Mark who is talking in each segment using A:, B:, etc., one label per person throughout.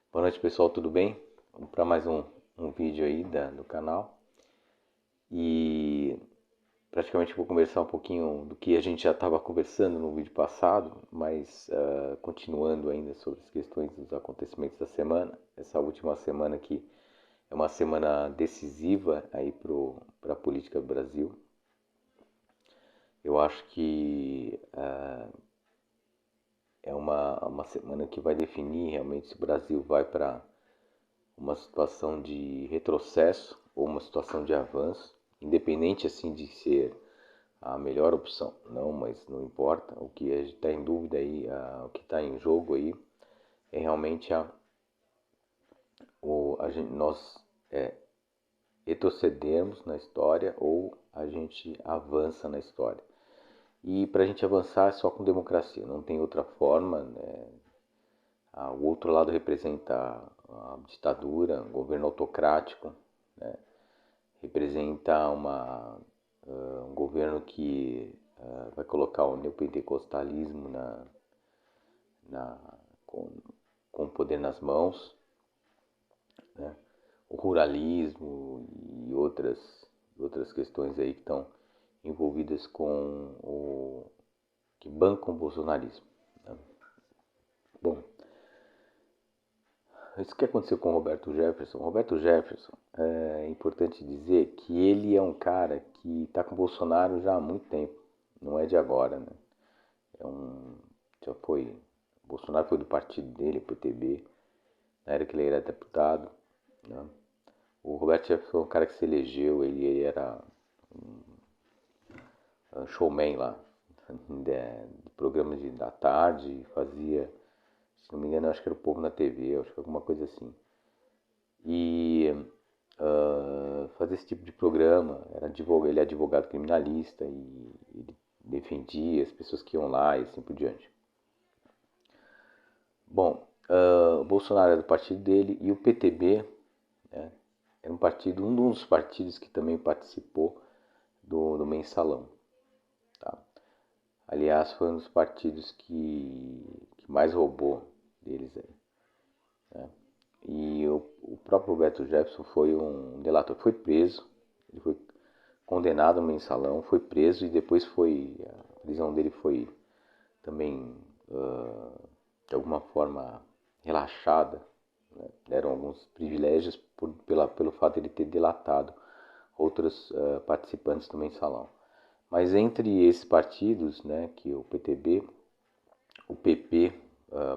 A: Boa noite, pessoal, tudo bem? Vamos para mais um vídeo aí do canal. E praticamente vou conversar um pouquinho do que a gente já estava conversando no vídeo passado, mas continuando ainda sobre as questões dos acontecimentos da semana. Essa última semana aqui é uma semana decisiva aí para a política do Brasil. Eu acho que é uma semana que vai definir realmente se o Brasil vai para uma situação de retrocesso ou uma situação de avanço, independente assim de ser a melhor opção, não, mas não importa. O que está em dúvida aí, o que está em jogo aí é realmente nós retrocedermos na história ou a gente avança na história. E para a gente avançar é só com democracia, não tem outra forma, né? O outro lado representa a ditadura, um governo autocrático, né? Representa um governo que vai colocar o neopentecostalismo na, com, com o poder nas mãos, né? O ruralismo e outras questões aí que estão envolvidas com o que bancam o bolsonarismo, né? Bom, isso que aconteceu com o Roberto Jefferson. Roberto Jefferson, é importante dizer que ele é um cara que está com o Bolsonaro já há muito tempo, não é de agora, né? É um, já foi, o Bolsonaro foi do partido dele, o PTB, na era que ele era deputado, né? O Roberto Jefferson foi um cara que se elegeu, ele era um showman lá, de programas da tarde, fazia, se não me engano, acho que era o Povo na TV, acho que alguma coisa assim. E fazer esse tipo de programa, ele é advogado criminalista e ele defendia as pessoas que iam lá e assim por diante. Bom, o Bolsonaro era do partido dele e o PTB, né, era um dos partidos que também participou do Mensalão. Tá? Aliás, foi um dos partidos que mais roubou deles aí, né? E o próprio Roberto Jefferson foi um delator, foi preso, ele foi condenado no Mensalão, foi preso e depois a prisão dele foi também de alguma forma relaxada, né? Deram alguns privilégios pelo fato de ele ter delatado outros participantes do Mensalão. Mas entre esses partidos, né, que o PTB, o PP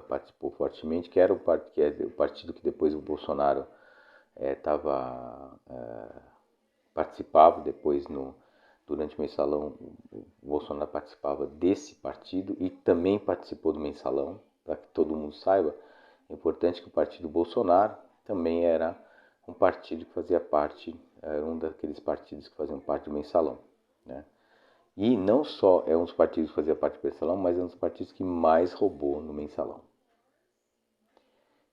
A: participou fortemente, que é o partido que depois o Bolsonaro participava depois durante o Mensalão, o Bolsonaro participava desse partido e também participou do Mensalão, para que todo mundo saiba. É importante que o partido Bolsonaro também era um partido que fazia parte, era um daqueles partidos que faziam parte do Mensalão, né? E não só é um dos partidos que fazia parte do Mensalão, mas é um dos partidos que mais roubou no Mensalão.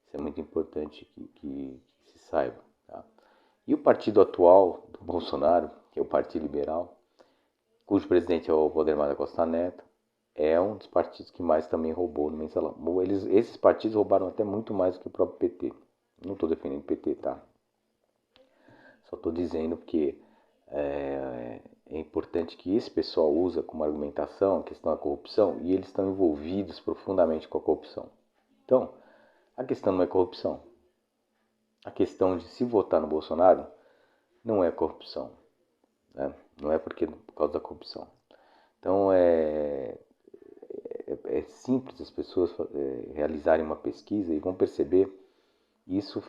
A: Isso é muito importante que se saiba. Tá? E o partido atual do Bolsonaro, que é o Partido Liberal, cujo presidente é o Valdemar da Costa Neto, é um dos partidos que mais também roubou no Mensalão. Esses partidos roubaram até muito mais do que o próprio PT. Não estou defendendo o PT, tá? Só estou dizendo que é importante que esse pessoal usa como argumentação a questão da corrupção e eles estão envolvidos profundamente com a corrupção. Então, a questão não é corrupção. A questão de se votar no Bolsonaro não é corrupção, né? Não é por causa da corrupção. Então é simples as pessoas realizarem uma pesquisa e vão perceber isso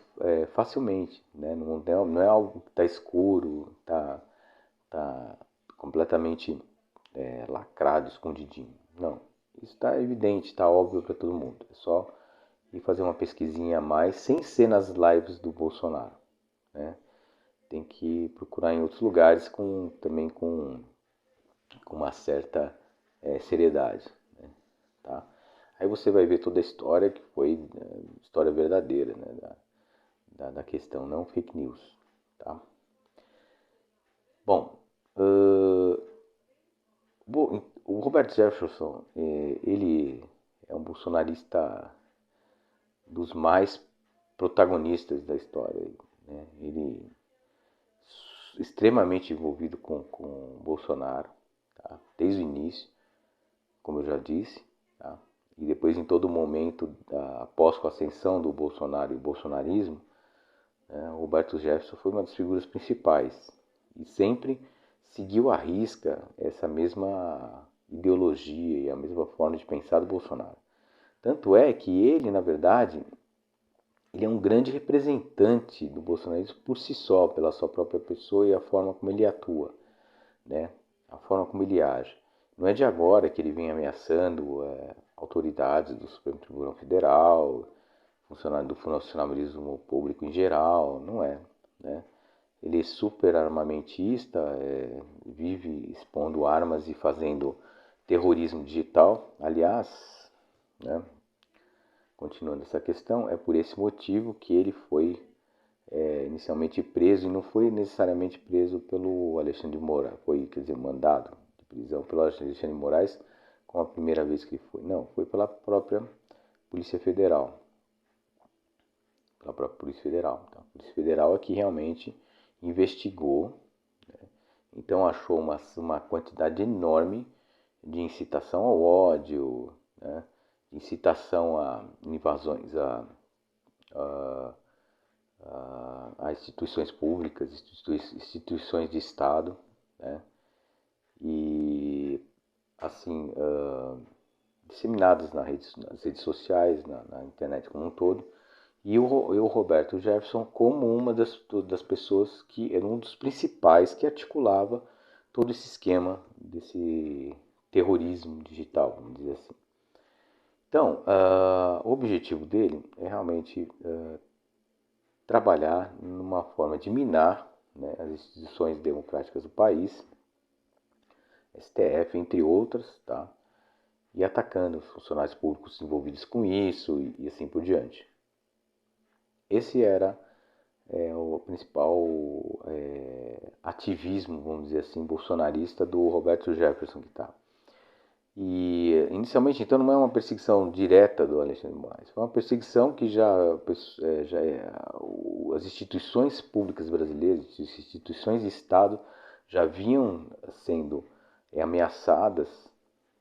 A: facilmente, né? Não é algo que está escuro, está completamente lacrado, escondidinho. Não, isso está evidente, está óbvio para todo mundo. É só ir fazer uma pesquisinha a mais, sem ser nas lives do Bolsonaro, né? Tem que procurar em outros lugares também com uma certa seriedade, né? Tá? Aí você vai ver toda a história que foi história verdadeira, né? Da questão, não fake news. Tá? Bom, o Roberto Jefferson, ele é um bolsonarista dos mais protagonistas da história, né? Ele extremamente envolvido com Bolsonaro, tá? Desde o início, como eu já disse, tá? E depois em todo momento, após a ascensão do Bolsonaro e o bolsonarismo, o Roberto Jefferson foi uma das figuras principais e sempre seguiu à risca essa mesma ideologia e a mesma forma de pensar do Bolsonaro. Tanto é que ele, na verdade, ele é um grande representante do bolsonarismo por si só, pela sua própria pessoa e a forma como ele atua, né? A forma como ele age. Não é de agora que ele vem ameaçando autoridades do Supremo Tribunal Federal, do funcionalismo público em geral, não é, né? Ele é super armamentista, vive expondo armas e fazendo terrorismo digital. Aliás, né, continuando essa questão, é por esse motivo que ele foi inicialmente preso, e não foi necessariamente preso pelo Alexandre de Moraes, foi, quer dizer, mandado de prisão pelo Alexandre de Moraes, como a primeira vez que foi. Não, foi pela própria Polícia Federal. Pela própria Polícia Federal. Então, a Polícia Federal é que realmente investigou, né? Então achou uma quantidade enorme de incitação ao ódio, né? Incitação a invasões a instituições públicas, instituições de Estado, né? E assim, disseminadas nas redes sociais, na internet como um todo. E o Roberto Jefferson como uma das pessoas que era um dos principais que articulava todo esse esquema desse terrorismo digital, vamos dizer assim. Então, o objetivo dele é realmente trabalhar numa forma de minar, né, as instituições democráticas do país, STF, entre outras, tá? E atacando os funcionários públicos envolvidos com isso e assim por diante. Esse era o principal ativismo, vamos dizer assim, bolsonarista do Roberto Jefferson que tá. E inicialmente, então, não é uma perseguição direta do Alexandre de Moraes, foi uma perseguição que as instituições públicas brasileiras, as instituições de Estado já vinham sendo ameaçadas,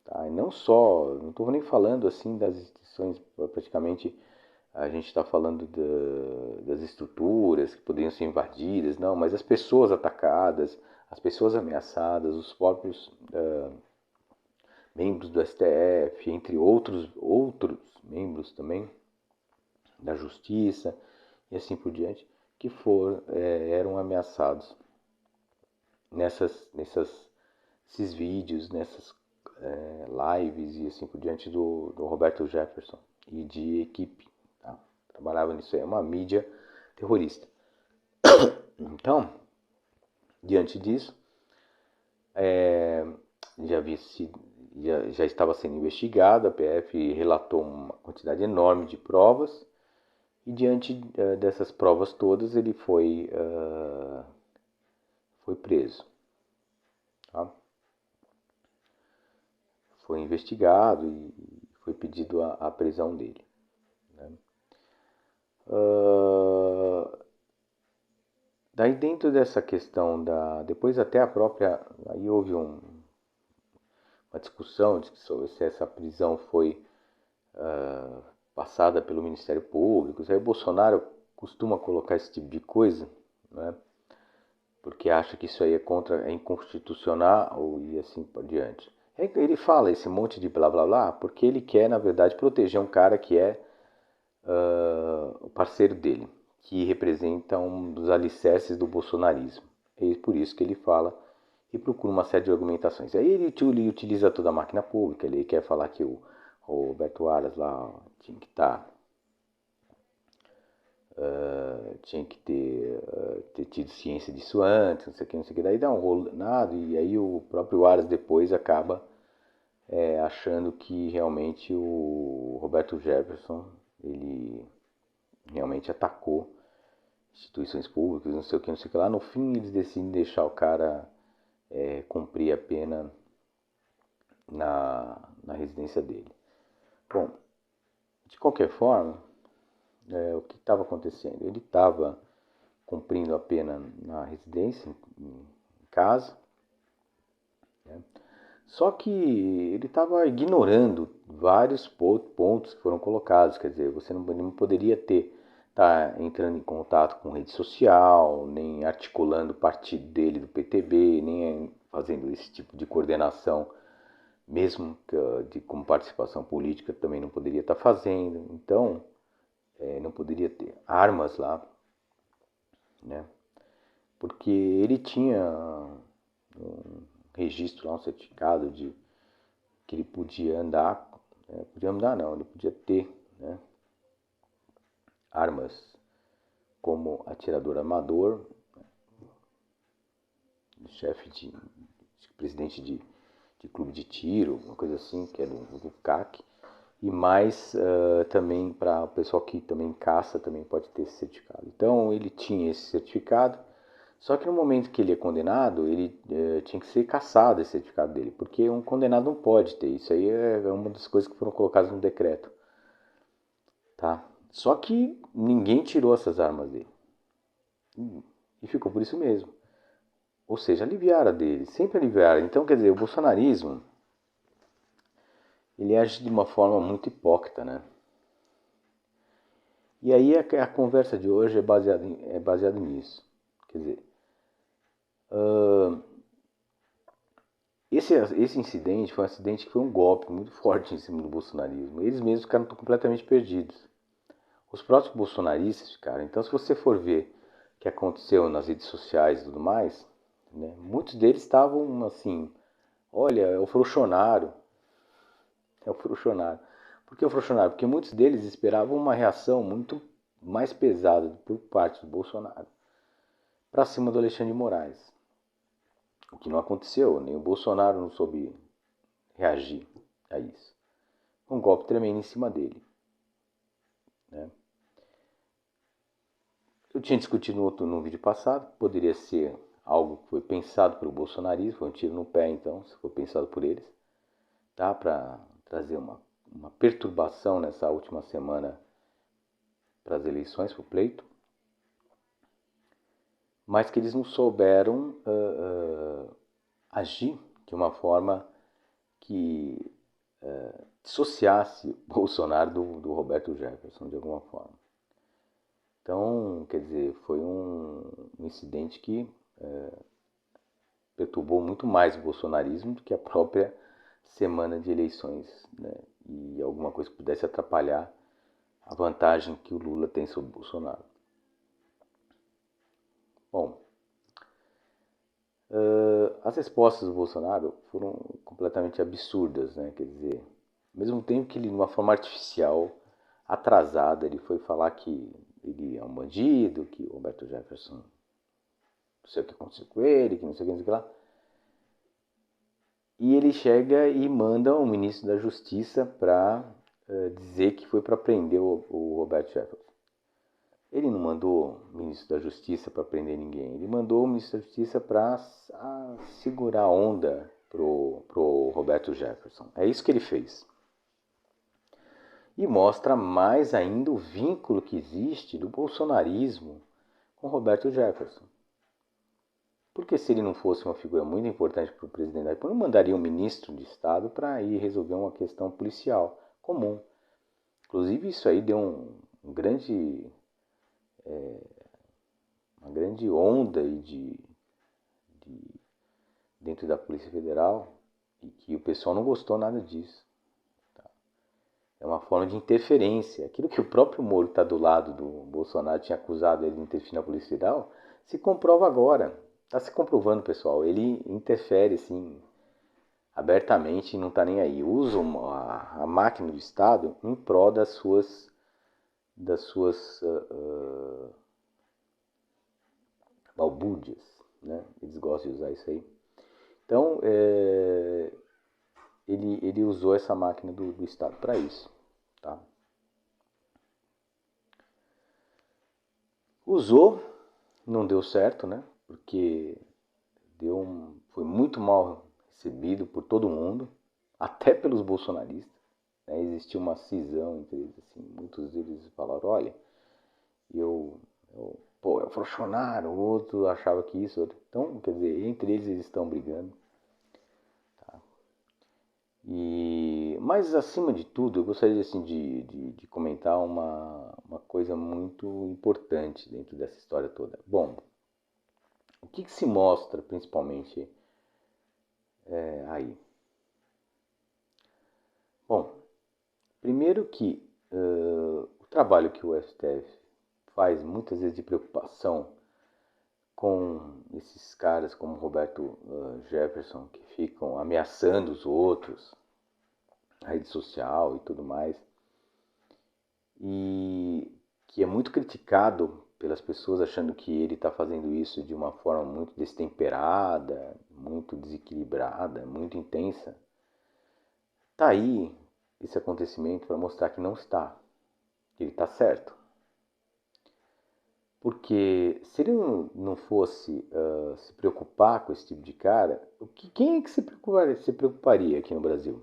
A: tá? E não só, não estou nem falando assim das instituições, praticamente a gente está falando das estruturas que poderiam ser invadidas, não, mas as pessoas atacadas, as pessoas ameaçadas, os próprios membros do STF, entre outros membros também da Justiça e assim por diante, que eram ameaçados nesses vídeos, nessas lives e assim por diante do Roberto Jefferson e de equipe. Tá? Trabalhava nisso aí, uma mídia terrorista. Então, diante disso, já estava sendo investigado, a PF relatou uma quantidade enorme de provas, e diante dessas provas todas ele foi preso. Tá? Foi investigado e foi pedido a prisão dele. Né? Daí dentro dessa questão depois até a própria, aí houve uma discussão sobre se essa prisão foi passada pelo Ministério Público. Aí o Bolsonaro costuma colocar esse tipo de coisa, né? Porque acha que isso aí é inconstitucional e assim por diante. Ele fala esse monte de blá blá blá porque ele quer, na verdade, proteger um cara que é o parceiro dele, que representa um dos alicerces do bolsonarismo. É por isso que ele fala e procura uma série de argumentações. Aí ele utiliza toda a máquina pública, ele quer falar que o Roberto Aras lá tinha que estar tinha que ter tido ciência disso antes, não sei o que, daí dá um rolo danado, e aí o próprio Aras depois acaba achando que realmente o Roberto Jefferson, ele realmente atacou instituições públicas, não sei o que, lá. No fim eles decidem deixar o cara cumprir a pena na residência dele. Bom, de qualquer forma, o que estava acontecendo? Ele estava cumprindo a pena na residência, em casa, né? Só que ele estava ignorando vários pontos que foram colocados. Quer dizer, você não poderia estar entrando em contato com rede social, nem articulando o partido dele do PTB, nem fazendo esse tipo de coordenação, mesmo que, como participação política também não poderia estar fazendo. Então, não poderia ter armas lá, né? Porque ele tinha um registro lá, um certificado de que ele podia andar, podia andar não, ele podia ter, né, armas como atirador amador, chefe presidente de clube de tiro, uma coisa assim, que era do CAC, e mais também para o pessoal que também caça, também pode ter esse certificado. Então ele tinha esse certificado, só que no momento que ele é condenado, ele tinha que ser cassado esse certificado dele, porque um condenado não pode ter. Isso aí é uma das coisas que foram colocadas no decreto, tá? Só que ninguém tirou essas armas dele. E ficou por isso mesmo. Ou seja, aliviaram a dele, sempre aliviaram. Então, quer dizer, o bolsonarismo, ele age de uma forma muito hipócrita, né? E aí a conversa de hoje é baseada nisso. Quer dizer, esse incidente foi um acidente que foi um golpe muito forte em cima do bolsonarismo. Eles mesmos ficaram completamente perdidos. Os próprios bolsonaristas ficaram. Então, se você for ver o que aconteceu nas redes sociais e tudo mais, né, muitos deles estavam assim, olha, é o Frouxonário. É o Frouxonário. Por que o Frouxonário? Porque muitos deles esperavam uma reação muito mais pesada por parte do Bolsonaro para cima do Alexandre de Moraes. O que não aconteceu, nem o Bolsonaro não soube reagir a isso. Um golpe tremendo em cima dele, né? Eu tinha discutido no vídeo passado, poderia ser algo que foi pensado pelo bolsonarismo, foi um tiro no pé então, se foi pensado por eles, tá? Para trazer uma perturbação nessa última semana para as eleições, para o pleito, mas que eles não souberam agir de uma forma que dissociasse Bolsonaro do Roberto Jefferson, de alguma forma. Então, quer dizer, foi um incidente que perturbou muito mais o bolsonarismo do que a própria semana de eleições, né? E alguma coisa que pudesse atrapalhar a vantagem que o Lula tem sobre o Bolsonaro. Bom, as respostas do Bolsonaro foram completamente absurdas, né? Quer dizer, ao mesmo tempo que ele, de uma forma artificial, atrasada, ele foi falar que ele é um bandido, que o Roberto Jefferson não sei o que aconteceu com ele, que não sei o que, não sei o que lá. E ele chega e manda o ministro da Justiça para dizer que foi para prender o Roberto Jefferson. Ele não mandou o ministro da Justiça para prender ninguém. Ele mandou o ministro da Justiça para segurar a onda pro Roberto Jefferson. É isso que ele fez. E mostra mais ainda o vínculo que existe do bolsonarismo com Roberto Jefferson. Porque se ele não fosse uma figura muito importante para o presidente da República, não mandaria um ministro de Estado para ir resolver uma questão policial comum. Inclusive isso aí deu uma grande onda aí dentro da Polícia Federal e que o pessoal não gostou nada disso. Tá? É uma forma de interferência. Aquilo que o próprio Moro está do lado do Bolsonaro, tinha acusado ele de interferir na Polícia Federal, se comprova agora. Está se comprovando, pessoal. Ele interfere, assim, abertamente e não está nem aí. Usa a máquina do Estado em prol das suas balbúrdias, né? Eles gostam de usar isso aí. Então, ele usou essa máquina do Estado para isso, tá? Usou, não deu certo, né? Porque foi muito mal recebido por todo mundo, até pelos bolsonaristas. Né? Existiu uma cisão entre eles, assim, muitos deles falaram, olha, Pô, é o Bolsonaro, o outro achava que isso, outro. Então, quer dizer, entre eles estão brigando. Mas acima de tudo, eu gostaria assim, de comentar uma coisa muito importante dentro dessa história toda. Bom, o que se mostra principalmente aí? Bom, primeiro que o trabalho que o STF faz muitas vezes de preocupação com esses caras como Roberto Jefferson, que ficam ameaçando os outros, a rede social e tudo mais, e que é muito criticado pelas pessoas achando que ele está fazendo isso de uma forma muito destemperada, muito desequilibrada, muito intensa. Está aí esse acontecimento para mostrar que não está, que ele está certo. Porque se ele não fosse se preocupar com esse tipo de cara, quem é que se preocuparia aqui no Brasil?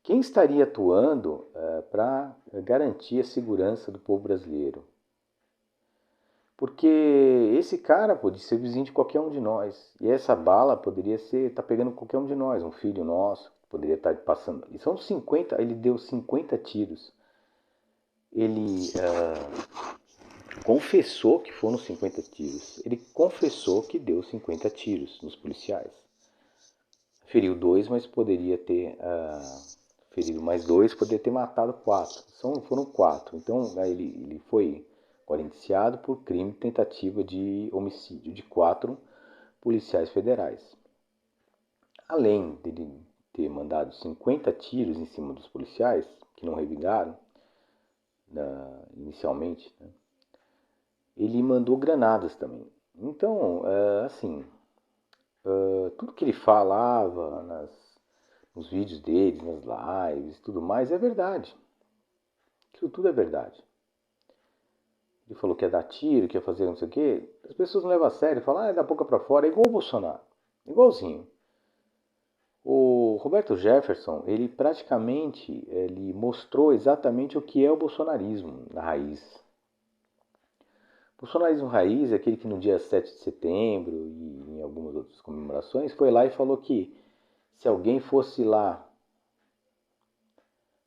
A: Quem estaria atuando para garantir a segurança do povo brasileiro? Porque esse cara pode ser vizinho de qualquer um de nós. E essa bala poderia estar pegando qualquer um de nós, um filho nosso, poderia estar passando. E são 50, ele deu 50 tiros. Ele confessou que foram 50 tiros. Ele confessou que deu 50 tiros nos policiais. Feriu 2, mas poderia ter ferido mais 2, poderia ter matado 4. Foram 4. Então ele foi agora indiciado por crime de tentativa de homicídio de 4 policiais federais. Além dele ter mandado 50 tiros em cima dos policiais, que não revidaram inicialmente, né? Ele mandou granadas também. Então, assim, tudo que ele falava nos vídeos dele, nas lives, tudo mais, é verdade. Aquilo tudo é verdade. Ele falou que ia dar tiro, que ia fazer não sei o quê. As pessoas não levam a sério, falam, é da boca pra fora, é igual o Bolsonaro. Igualzinho. O Roberto Jefferson, ele praticamente ele mostrou exatamente o que é o bolsonarismo na raiz. O bolsonarismo raiz é aquele que no dia 7 de setembro e em algumas outras comemorações foi lá e falou que se alguém fosse lá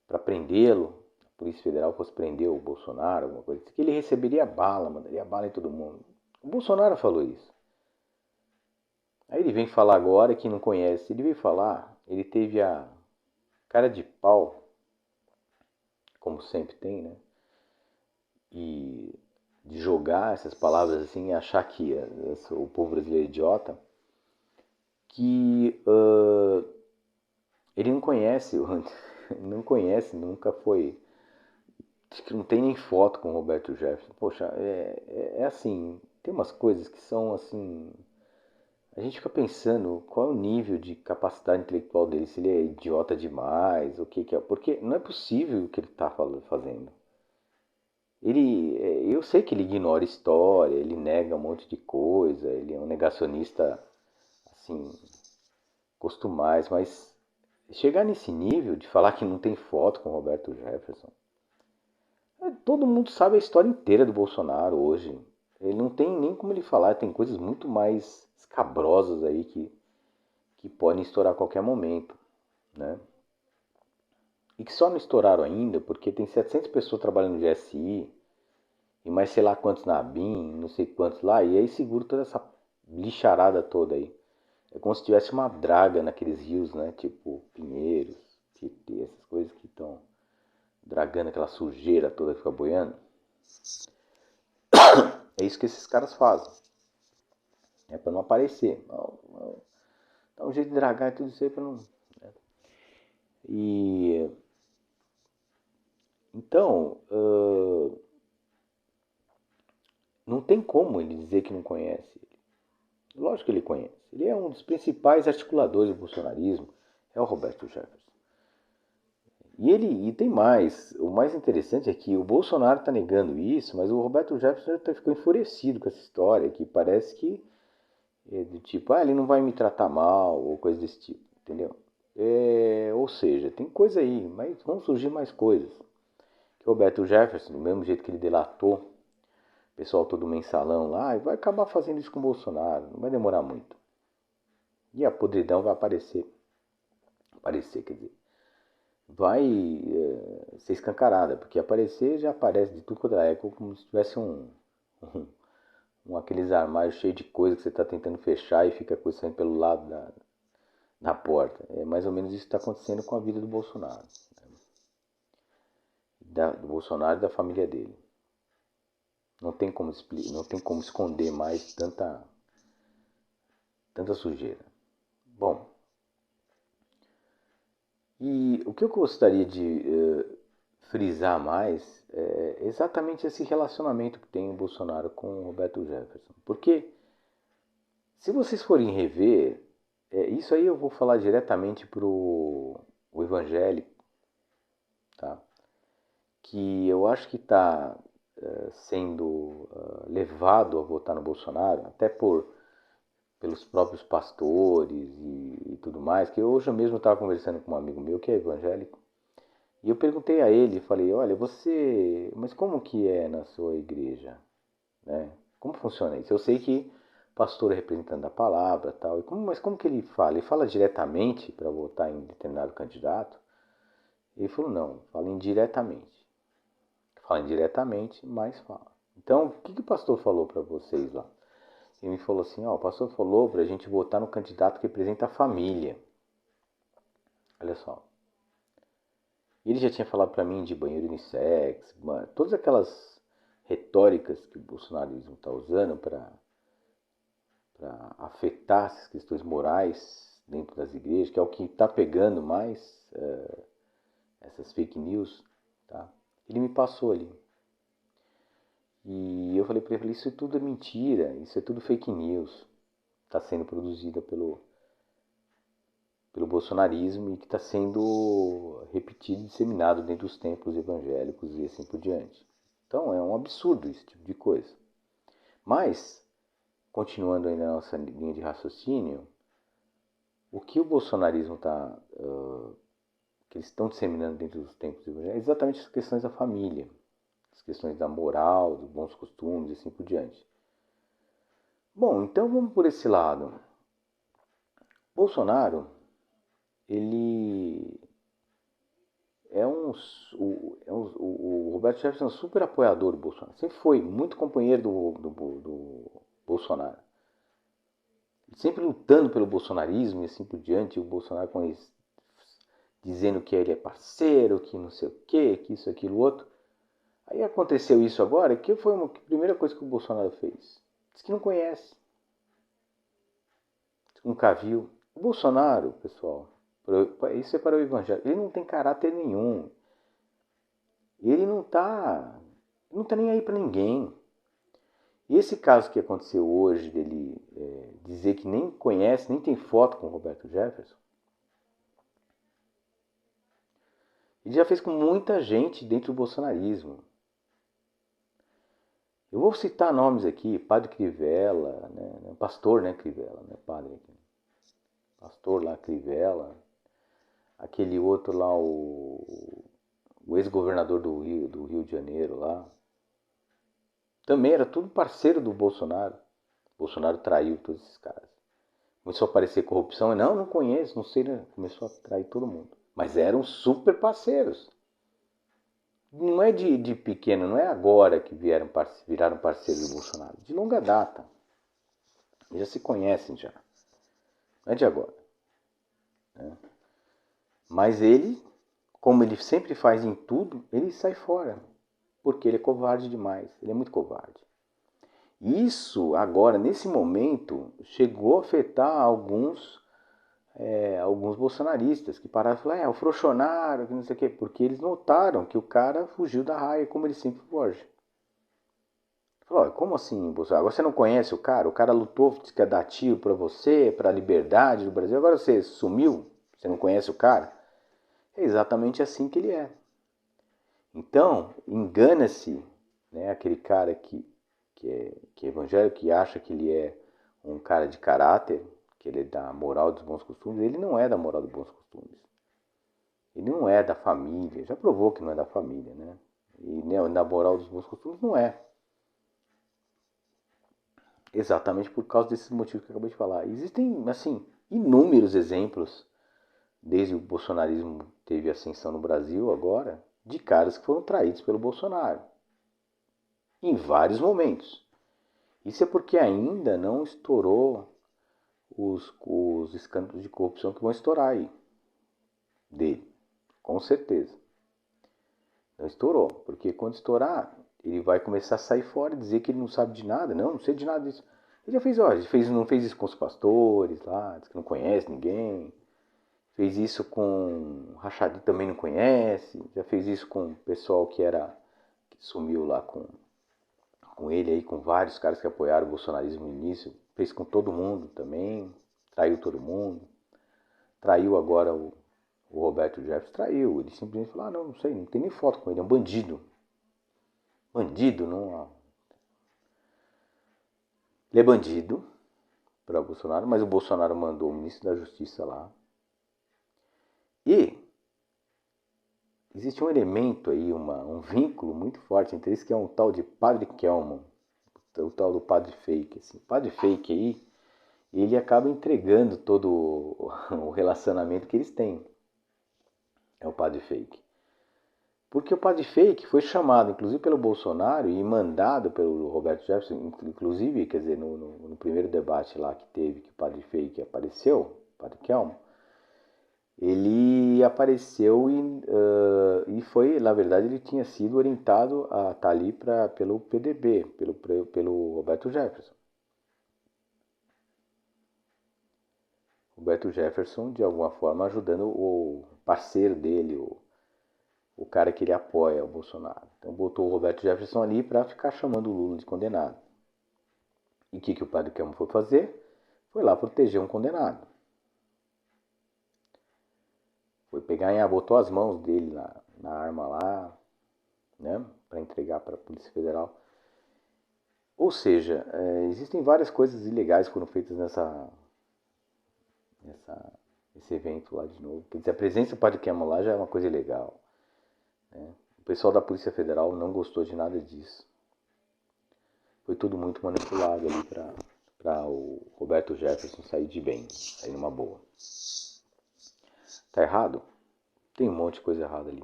A: para prendê-lo, a Polícia Federal fosse prender o Bolsonaro, alguma coisa assim, que ele receberia bala, mandaria bala em todo mundo. O Bolsonaro falou isso. Aí ele vem falar agora que não conhece. Ele veio falar, ele teve a cara de pau, como sempre tem, né? E de jogar essas palavras assim e achar que o povo brasileiro é idiota, que ele não conhece, não conhece, nunca foi. Acho que não tem nem foto com o Roberto Jefferson. Poxa, é assim, tem umas coisas que são assim. A gente fica pensando qual é o nível de capacidade intelectual dele, se ele é idiota demais, o que é. Porque não é possível o que ele está fazendo. Eu sei que ele ignora história, ele nega um monte de coisa, ele é um negacionista, assim, costumais, mas chegar nesse nível de falar que não tem foto com o Roberto Jefferson, todo mundo sabe a história inteira do Bolsonaro hoje. Ele não tem nem como ele falar, tem coisas muito mais escabrosas aí que podem estourar a qualquer momento, né? E que só não estouraram ainda porque tem 700 pessoas trabalhando no GSI e mais sei lá quantos na ABIN, não sei quantos lá, e aí segura toda essa lixarada toda aí. É como se tivesse uma draga naqueles rios, né? Tipo Pinheiros, Tietê, essas coisas que estão dragando aquela sujeira toda que fica boiando. É isso que esses caras fazem. É para não aparecer. Dá um jeito de dragar e tudo isso aí para não. Né? E então, não tem como ele dizer que não conhece. Lógico que ele conhece. Ele é um dos principais articuladores do bolsonarismo, é o Roberto Jefferson. E tem mais. O mais interessante é que o Bolsonaro está negando isso, mas o Roberto Jefferson já ficou enfurecido com essa história, que parece que é do tipo, ele não vai me tratar mal, ou coisa desse tipo, entendeu? Ou seja, tem coisa aí, mas vão surgir mais coisas. Que o Roberto Jefferson, do mesmo jeito que ele delatou pessoal todo mensalão lá, e vai acabar fazendo isso com o Bolsonaro, não vai demorar muito. E a podridão vai aparecer, quer dizer, vai ser escancarada, porque aparecer já aparece de tudo quanto é época, como se tivesse aqueles armários cheios de coisa que você está tentando fechar e fica a coisa saindo pelo lado da porta. É mais ou menos isso que está acontecendo com a vida do Bolsonaro. Do Bolsonaro e da família dele. Não tem como esconder mais tanta sujeira. Bom, e o que eu gostaria de frisar mais é exatamente esse relacionamento que tem o Bolsonaro com o Roberto Jefferson. Porque, se vocês forem rever, isso aí eu vou falar diretamente para o evangélico, tá? Que eu acho que está sendo levado a votar no Bolsonaro, até pelos próprios pastores e tudo mais, que hoje eu mesmo estava conversando com um amigo meu que é evangélico, e eu perguntei a ele, falei, olha, mas como que é na sua igreja? Né? Como funciona isso? Eu sei que pastor é representante da palavra, tal, mas como que ele fala? Ele fala diretamente para votar em determinado candidato? Ele falou, não, fala indiretamente. Fala indiretamente, mas fala. Então, o que o pastor falou para vocês lá? Ele me falou assim, o pastor falou para a gente votar no candidato que representa a família. Olha só. Ele já tinha falado para mim de banheiro unissex, todas aquelas retóricas que o bolsonarismo está usando para afetar essas questões morais dentro das igrejas, que é o que está pegando mais essas fake news, tá? Ele me passou ali. E eu falei para ele, isso tudo é mentira, isso é tudo fake news. Está sendo produzida pelo bolsonarismo e que está sendo repetido e disseminado dentro dos templos evangélicos e assim por diante. Então é um absurdo esse tipo de coisa. Mas, continuando aí na nossa linha de raciocínio, o que o bolsonarismo que eles estão disseminando dentro dos templos evangélicos é exatamente as questões da família, as questões da moral, dos bons costumes e assim por diante. Bom, então vamos por esse lado. Bolsonaro, ele o Roberto Jefferson é um super apoiador do Bolsonaro. Sempre foi muito companheiro do Bolsonaro. Sempre lutando pelo bolsonarismo e assim por diante. O Bolsonaro com eles, dizendo que ele é parceiro, que não sei o quê, que isso, aquilo, outro. Aí aconteceu isso agora, que foi a primeira coisa que o Bolsonaro fez. Diz que não conhece. Nunca viu. O Bolsonaro, pessoal, isso é para o evangelho. Ele não tem caráter nenhum. Ele não tá nem aí para ninguém. E esse caso que aconteceu hoje, dele dizer que nem conhece, nem tem foto com o Roberto Jefferson, ele já fez com muita gente dentro do bolsonarismo. Eu vou citar nomes aqui, Padre Crivella, né, pastor, né, Crivella, né, padre aqui. Pastor lá, Crivella, aquele outro lá, o ex-governador do Rio de Janeiro lá, também era tudo parceiro do Bolsonaro. O Bolsonaro traiu todos esses caras. Começou a aparecer corrupção. Não conheço, não sei, né? Começou a trair todo mundo. Mas eram super parceiros. Não é de pequeno, não é agora que viraram parceiros do Bolsonaro. De longa data. Eles já se conhecem já. Não é de agora. Né? Mas ele, como ele sempre faz em tudo, ele sai fora. Porque ele é covarde demais. Ele é muito covarde. Isso agora, nesse momento, chegou a afetar alguns bolsonaristas que pararam e falaram, o Frouxonaram, que não sei o quê, porque eles notaram que o cara fugiu da raia como ele sempre foge. Falou, como assim, Bolsonaro? Agora você não conhece o cara? O cara lutou, disse que ia dar tiro pra você, pra liberdade do Brasil, agora você sumiu? Você não conhece o cara? É exatamente assim que ele é. Então, engana-se, né, aquele cara que é evangélico, que acha que ele é um cara de caráter, que ele é da moral dos bons costumes. Ele não é da moral dos bons costumes. Ele não é da família. Já provou que não é da família, né? E da moral dos bons costumes não é. Exatamente por causa desses motivos que eu acabei de falar. Existem, assim, inúmeros exemplos, desde o bolsonarismo teve ascensão no Brasil agora, de caras que foram traídos pelo Bolsonaro. Em vários momentos. Isso é porque ainda não estourou os escândalos de corrupção que vão estourar aí. Dele. Com certeza. Não estourou. Porque quando estourar, ele vai começar a sair fora e dizer que ele não sabe de nada. Não sei de nada disso. Ele já fez, ó, não fez isso com os pastores lá, diz que não conhece ninguém. Fez isso com Rachadi, também não conhece. Já fez isso com o pessoal que sumiu lá com ele aí, com vários caras que apoiaram o bolsonarismo no início. Fez com todo mundo também. Traiu todo mundo. Traiu agora o Roberto Jefferson. Traiu. Ele simplesmente falou, não sei, não tem nem foto com ele. É um bandido. Bandido, não. Ele é bandido para o Bolsonaro, mas o Bolsonaro mandou o ministro da Justiça lá. E existe um elemento aí, um vínculo muito forte entre eles, que é um tal de Padre Kelman, o tal do Padre Fake. Assim. O Padre Fake aí, ele acaba entregando todo o relacionamento que eles têm. É o Padre Fake. Porque o Padre Fake foi chamado, inclusive, pelo Bolsonaro e mandado pelo Roberto Jefferson, inclusive, quer dizer, no primeiro debate lá que teve, que o Padre Fake apareceu, o Padre Kelman, ele apareceu e foi, na verdade, ele tinha sido orientado a estar ali pelo PDB, pelo Roberto Jefferson. Roberto Jefferson, de alguma forma, ajudando o parceiro dele, o cara que ele apoia, o Bolsonaro. Então botou o Roberto Jefferson ali para ficar chamando o Lula de condenado. E o que o padre Kelmo foi fazer? Foi lá proteger um condenado. Foi pegar e botou as mãos dele na arma lá, né, para entregar para a Polícia Federal. Ou seja, existem várias coisas ilegais que foram feitas nesse evento lá de novo. Quer dizer, a presença do padre Kelmo lá já é uma coisa ilegal. Né? O pessoal da Polícia Federal não gostou de nada disso. Foi tudo muito manipulado ali para o Roberto Jefferson sair de bem, sair numa boa. Tá errado? Tem um monte de coisa errada ali.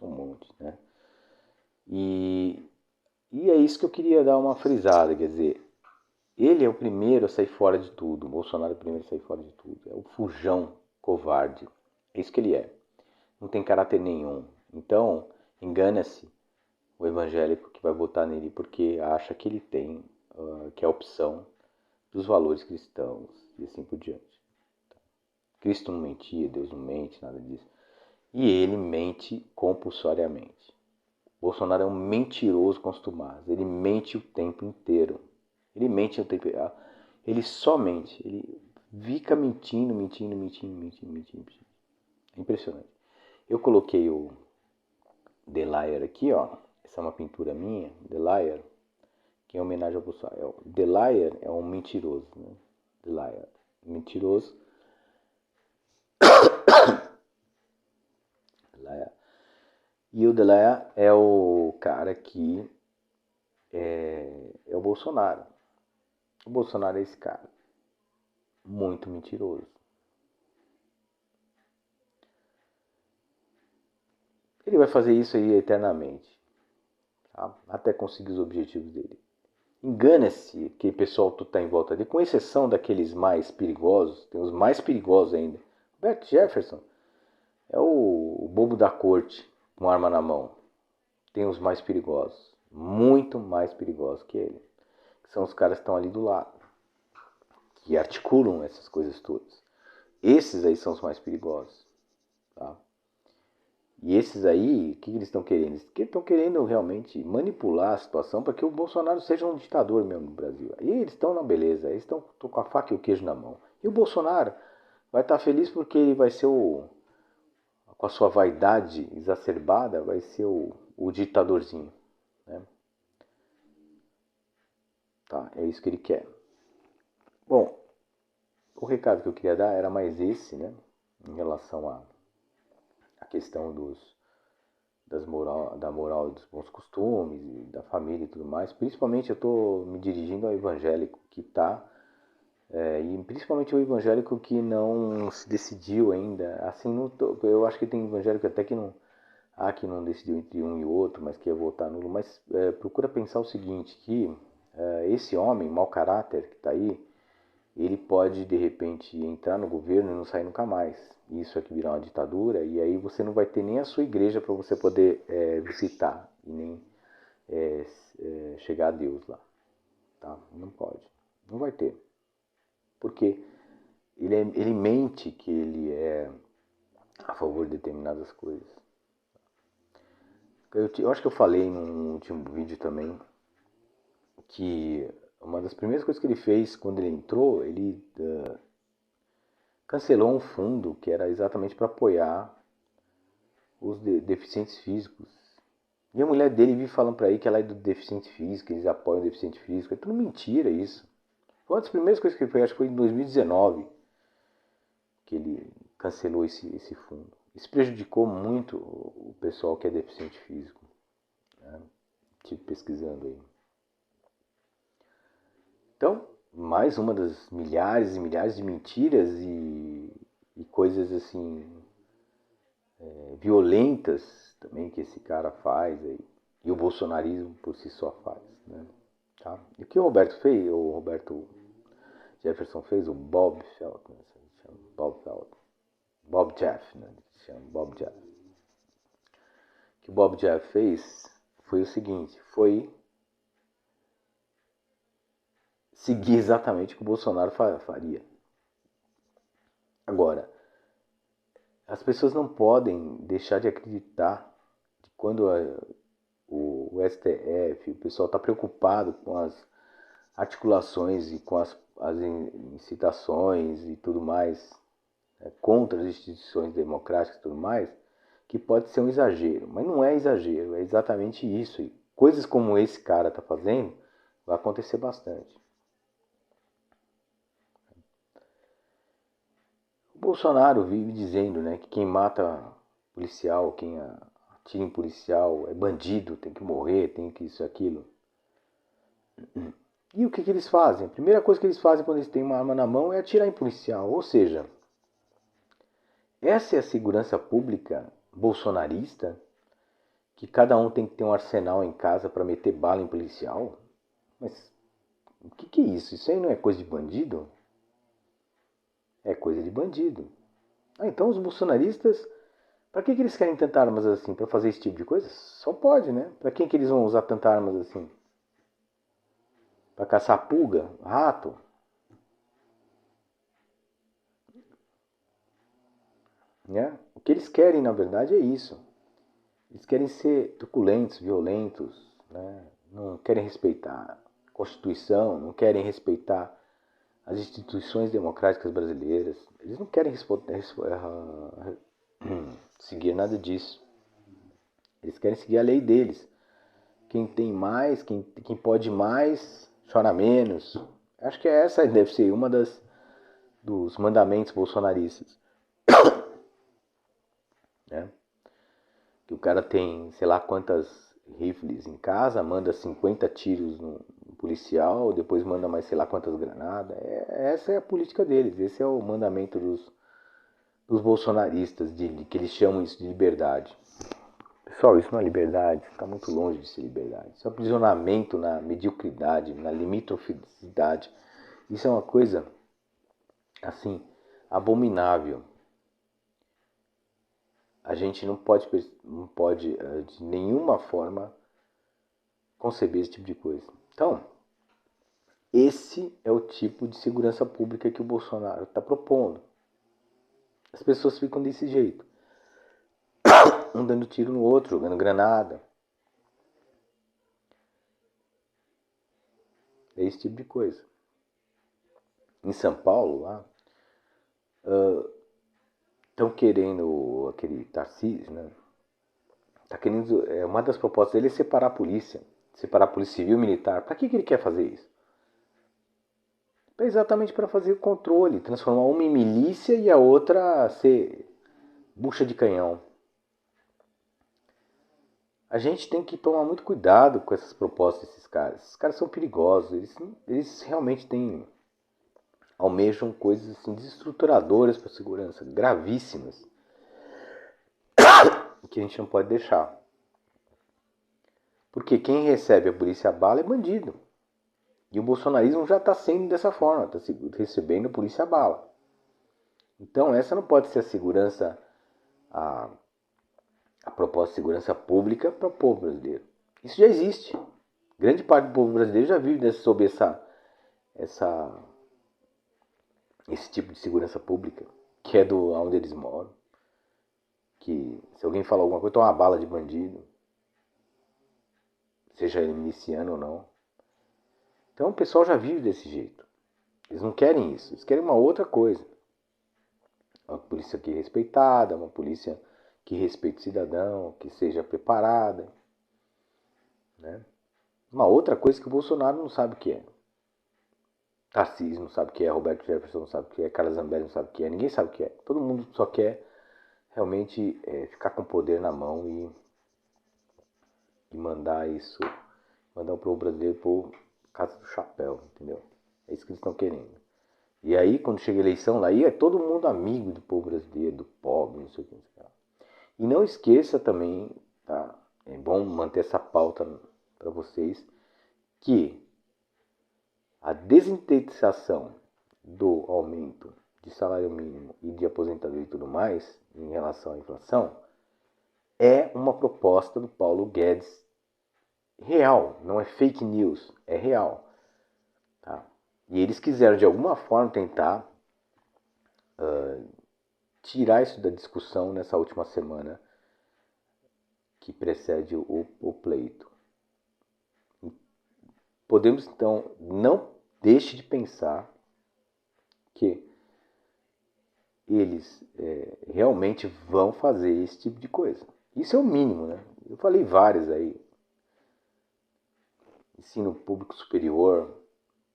A: Um monte, né? E é isso que eu queria dar uma frisada, quer dizer, ele é o primeiro a sair fora de tudo, o Bolsonaro é o primeiro a sair fora de tudo, é o fujão covarde, é isso que ele é, não tem caráter nenhum, então engana-se o evangélico que vai votar nele porque acha que ele tem, que é a opção dos valores cristãos e assim por diante. Cristo não mentia, Deus não mente, nada disso. E ele mente compulsoriamente. Bolsonaro é um mentiroso constumado. Ele mente o tempo inteiro. Ele mente o tempo inteiro. Ele só mente. Ele fica mentindo. É impressionante. Eu coloquei o The Liar aqui, ó. Essa é uma pintura minha, The Liar, que é homenagem ao Bolsonaro. The Liar é um mentiroso, né? The Liar. Mentiroso. E o Deléa é o cara que é o Bolsonaro. O Bolsonaro é esse cara. Muito mentiroso. Ele vai fazer isso aí eternamente. Tá? Até conseguir os objetivos dele. Engana-se que o pessoal que está em volta dele, com exceção daqueles mais perigosos, tem os mais perigosos ainda. Roberto Jefferson é o bobo da corte, com arma na mão. Tem os mais perigosos. Muito mais perigosos que ele. Que são os caras que estão ali do lado. Que articulam essas coisas todas. Esses aí são os mais perigosos. Tá? E esses aí, o que eles estão querendo? Eles estão querendo realmente manipular a situação para que o Bolsonaro seja um ditador mesmo no Brasil. Aí eles estão na beleza, eles estão com a faca e o queijo na mão. E o Bolsonaro vai estar feliz porque ele vai ser com a sua vaidade exacerbada, vai ser o ditadorzinho. Né? Tá? É isso que ele quer. Bom, o recado que eu queria dar era mais esse, né? Em relação à questão da moral e dos bons costumes, e da família e tudo mais. Principalmente eu estou me dirigindo ao evangélico que está, e principalmente o evangélico que não se decidiu ainda. Assim, eu acho que tem evangélico até que não decidiu entre um e outro, mas que ia votar nulo. Mas procura pensar o seguinte, que esse homem, mau caráter que está aí, ele pode de repente entrar no governo e não sair nunca mais. Isso aqui virar uma ditadura, e aí você não vai ter nem a sua igreja para você poder visitar e nem chegar a Deus lá. Tá? Não pode. Não vai ter. Porque ele mente que ele é a favor de determinadas coisas. Eu acho que eu falei no último vídeo também que uma das primeiras coisas que ele fez quando ele entrou, ele cancelou um fundo que era exatamente para apoiar os deficientes físicos. E a mulher dele vive falando para ele que ela é do deficiente físico, eles apoiam o deficiente físico. É tudo mentira isso. Foi uma das primeiras coisas que ele fez, acho que foi em 2019, que ele cancelou esse fundo. Isso prejudicou muito o pessoal que é deficiente físico. Né? Estive pesquisando aí. Então, mais uma das milhares e milhares de mentiras e coisas assim violentas também que esse cara faz aí, e o bolsonarismo por si só faz. Né? Tá? E o que o Roberto Jefferson fez, o Bob Feld, né? Bob Jeff, né? Chama Bob Jeff. O que o Bob Jeff fez foi o seguinte, foi seguir exatamente o que o Bolsonaro faria. Agora, as pessoas não podem deixar de acreditar que quando o STF, o pessoal está preocupado com as articulações e com as incitações e tudo mais contra as instituições democráticas e tudo mais, que pode ser um exagero. Mas não é exagero, é exatamente isso. E coisas como esse cara está fazendo, vai acontecer bastante. O Bolsonaro vive dizendo, né, que quem mata policial, quem atira em policial é bandido, tem que morrer, tem que isso e aquilo. E o que eles fazem? A primeira coisa que eles fazem quando eles têm uma arma na mão é atirar em policial. Ou seja, essa é a segurança pública bolsonarista, que cada um tem que ter um arsenal em casa para meter bala em policial? Mas o que é isso? Isso aí não é coisa de bandido? É coisa de bandido. Então os bolsonaristas, para que eles querem tantas armas assim? Para fazer esse tipo de coisa? Só pode, né? Para quem que eles vão usar tantas armas assim? Para caçar pulga, rato? Né? O que eles querem, na verdade, é isso. Eles querem ser truculentos, violentos, né? Não querem respeitar a Constituição, não querem respeitar as instituições democráticas brasileiras. Eles não querem seguir nada disso. Eles querem seguir a lei deles. Quem tem mais, quem pode mais, chora menos. Acho que essa deve ser uma dos mandamentos bolsonaristas. Né? Que o cara tem, sei lá quantas rifles em casa, manda 50 tiros no policial, depois manda mais sei lá quantas granadas. Essa é a política deles, esse é o mandamento dos bolsonaristas, que eles chamam isso de liberdade. Pessoal, isso não é liberdade, está muito longe de ser liberdade. Isso é aprisionamento na mediocridade, na limitroficidade. Isso é uma coisa, assim, abominável. A gente não pode de nenhuma forma conceber esse tipo de coisa. Então, esse é o tipo de segurança pública que o Bolsonaro está propondo. As pessoas ficam desse jeito. Um dando tiro no outro, jogando granada. É esse tipo de coisa. Em São Paulo, lá, estão querendo aquele Tarcísio, né? Tá querendo, uma das propostas dele é separar a polícia civil e militar. Para que ele quer fazer isso? Exatamente para fazer o controle, transformar uma em milícia e a outra ser bucha de canhão. A gente tem que tomar muito cuidado com essas propostas desses caras. Esses caras são perigosos, eles realmente almejam coisas assim, desestruturadoras para a segurança, gravíssimas, que a gente não pode deixar. Porque quem recebe a polícia a bala é bandido. E o bolsonarismo já está sendo dessa forma, está recebendo a polícia a bala. Então essa não pode ser a segurança, a proposta de segurança pública para o povo brasileiro. Isso já existe. Grande parte do povo brasileiro já vive sob esse tipo de segurança pública, que é do onde eles moram. Que se alguém falar alguma coisa, toma uma bala de bandido. Seja ele miliciano ou não. Então o pessoal já vive desse jeito. Eles não querem isso, eles querem uma outra coisa. Uma polícia que é respeitada, uma polícia que respeite o cidadão, que seja preparada. Né? Uma outra coisa que o Bolsonaro não sabe o que é. Tarcísio não sabe o que é, Roberto Jefferson não sabe o que é, Carlos Zambelli não sabe o que é, ninguém sabe o que é. Todo mundo só quer realmente ficar com o poder na mão e mandar o povo brasileiro por casa do chapéu, entendeu? É isso que eles estão querendo. E aí, quando chega a eleição, lá é todo mundo amigo do povo brasileiro, do pobre, não sei o que. E não esqueça também, tá? É bom manter essa pauta para vocês, que a desindexação do aumento de salário mínimo e de aposentadoria e tudo mais, em relação à inflação, é uma proposta do Paulo Guedes real, não é fake news, é real. Tá? E eles quiseram de alguma forma tentar tirar isso da discussão nessa última semana que precede o pleito. Podemos então, não deixe de pensar que eles realmente vão fazer esse tipo de coisa. Isso é o mínimo, né? Eu falei vários aí. Ensino público superior,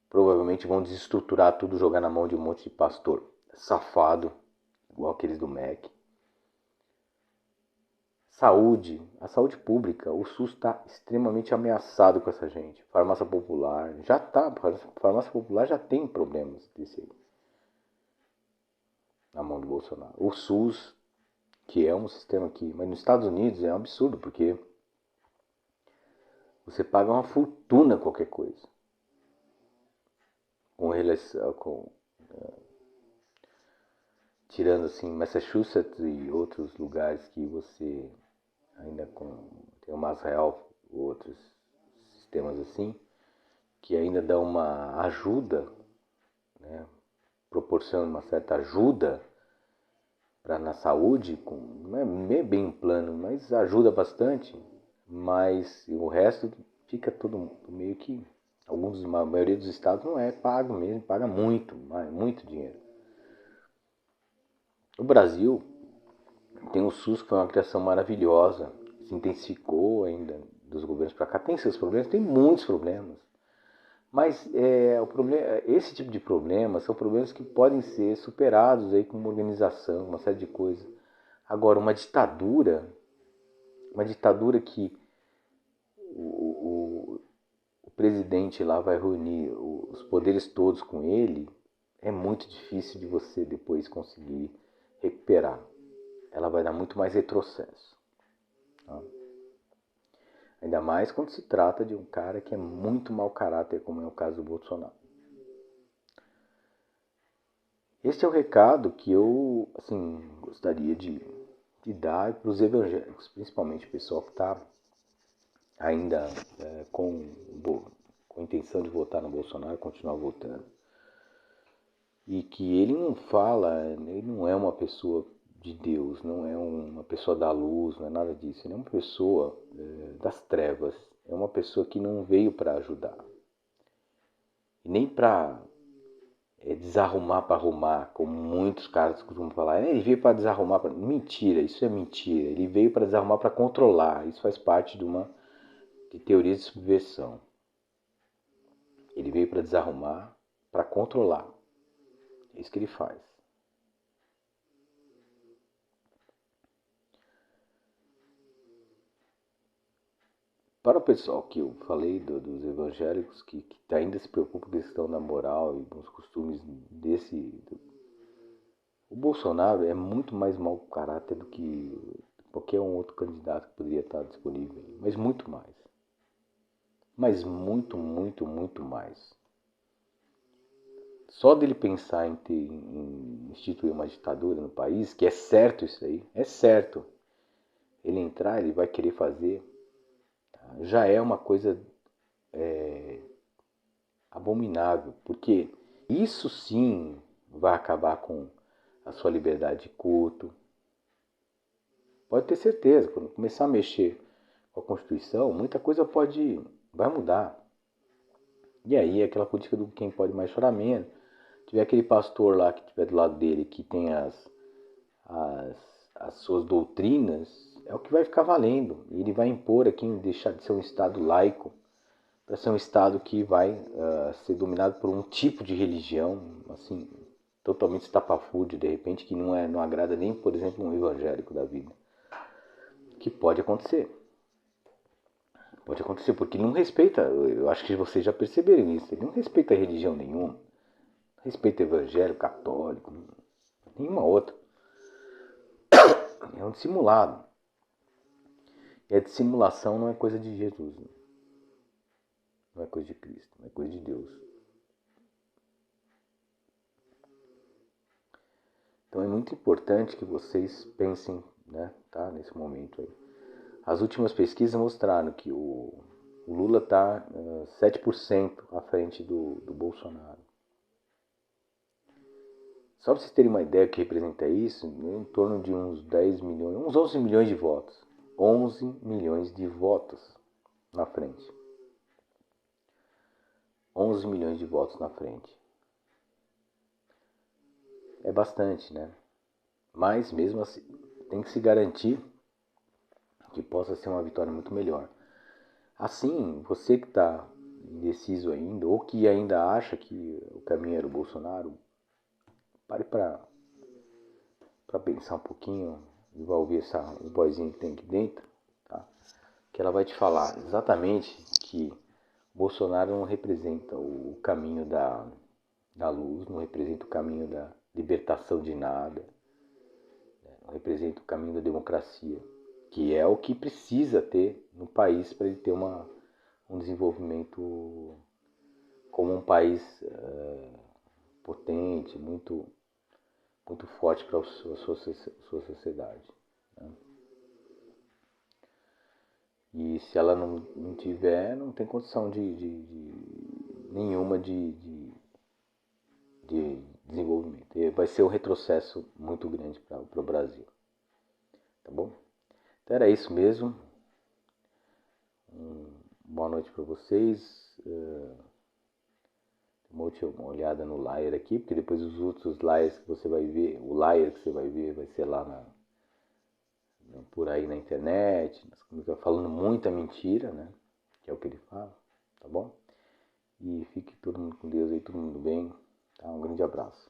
A: provavelmente vão desestruturar tudo, jogar na mão de um monte de pastor safado, igual aqueles do MEC. Saúde, a saúde pública, o SUS está extremamente ameaçado com essa gente. Farmácia popular, farmácia popular já tem problemas desse aí, na mão do Bolsonaro. O SUS, que é um sistema aqui, mas nos Estados Unidos é um absurdo, porque você paga uma fortuna qualquer coisa. Tirando assim Massachusetts e outros lugares que você ainda tem o Mass Health, outros sistemas assim, que ainda dão uma ajuda, né, proporcionam uma certa ajuda na saúde, não é bem um plano, mas ajuda bastante, mas o resto fica todo meio que, a maioria dos estados não é pago mesmo, paga muito, muito dinheiro. O Brasil tem o SUS, que foi uma criação maravilhosa, se intensificou ainda dos governos para cá, tem seus problemas, tem muitos problemas. Mas o problema, esse tipo de problemas são problemas que podem ser superados aí com uma organização, uma série de coisas. Agora, uma ditadura que o presidente lá vai reunir os poderes todos com ele, é muito difícil de você depois conseguir recuperar. Ela vai dar muito mais retrocesso. Tá? Ainda mais quando se trata de um cara que é muito mau caráter, como é o caso do Bolsonaro. Este é o recado que eu gostaria de dar para os evangélicos, principalmente o pessoal que está ainda com a intenção de votar no Bolsonaro, continuar votando. E que ele não é uma pessoa de Deus, não é uma pessoa da luz, não é nada disso. Ele é uma pessoa das trevas, é uma pessoa que não veio para ajudar. E nem para desarrumar para arrumar, como muitos caras costumam falar. Ele veio para desarrumar. Mentira, isso é mentira. Ele veio para desarrumar para controlar. Isso faz parte de teoria de subversão. Ele veio para desarrumar, para controlar. É isso que ele faz. para o pessoal que eu falei dos evangélicos que ainda se preocupam com a questão da moral e dos costumes o Bolsonaro é muito mais mau caráter do que qualquer um outro candidato que poderia estar disponível, mas muito mais. Mas muito, muito, muito mais. Só dele pensar em instituir uma ditadura no país, que é certo isso aí, é certo. Ele entrar, ele vai querer fazer, tá? Já é uma coisa abominável, porque isso sim vai acabar com a sua liberdade de culto. Pode ter certeza, quando começar a mexer com a Constituição, muita coisa vai mudar. E aí, aquela política do quem pode mais chorar menos. Tiver aquele pastor lá que estiver do lado dele, que tem as suas doutrinas, é o que vai ficar valendo. E ele vai impor aqui em deixar de ser um Estado laico para ser um Estado que vai ser dominado por um tipo de religião, assim, totalmente estapafúrdio, de repente, que não agrada nem, por exemplo, um evangélico da vida. Que pode acontecer. Pode acontecer, porque ele não respeita, eu acho que vocês já perceberam isso, ele não respeita religião nenhuma, respeita evangélico, católico, nenhuma outra. É um dissimulado. E a dissimulação não é coisa de Jesus, não é coisa de Cristo, não é coisa de Deus. Então é muito importante que vocês pensem, né, tá, nesse momento aí. As últimas pesquisas mostraram que o Lula está 7% à frente do Bolsonaro. Só para vocês terem uma ideia do que representa isso, em torno de uns 10 milhões, uns 11 milhões de votos. 11 milhões de votos na frente. 11 milhões de votos na frente. É bastante, né? Mas mesmo assim, tem que se garantir que possa ser uma vitória muito melhor. Assim, você que está indeciso ainda, ou que ainda acha que o caminho era o Bolsonaro, pare para pensar um pouquinho e vai ouvir essa vozinha que tem aqui dentro, tá? Que ela vai te falar exatamente que Bolsonaro não representa o caminho da luz, não representa o caminho da libertação de nada, né? Não representa o caminho da democracia, que é o que precisa ter no país para ele ter um desenvolvimento como um país potente, muito, muito forte para a sua sociedade. Né? E se ela não tiver, não tem condição nenhuma de desenvolvimento. E vai ser um retrocesso muito grande para o Brasil. Tá bom? Então era isso mesmo. Boa noite para vocês. Uma olhada no Layer aqui, porque depois os outros Layers que você vai ver, o Layer que você vai ver vai ser lá por aí na internet, falando muita mentira, né? Que é o que ele fala, tá bom? E fique todo mundo com Deus aí, todo mundo bem. Tá? Um grande abraço.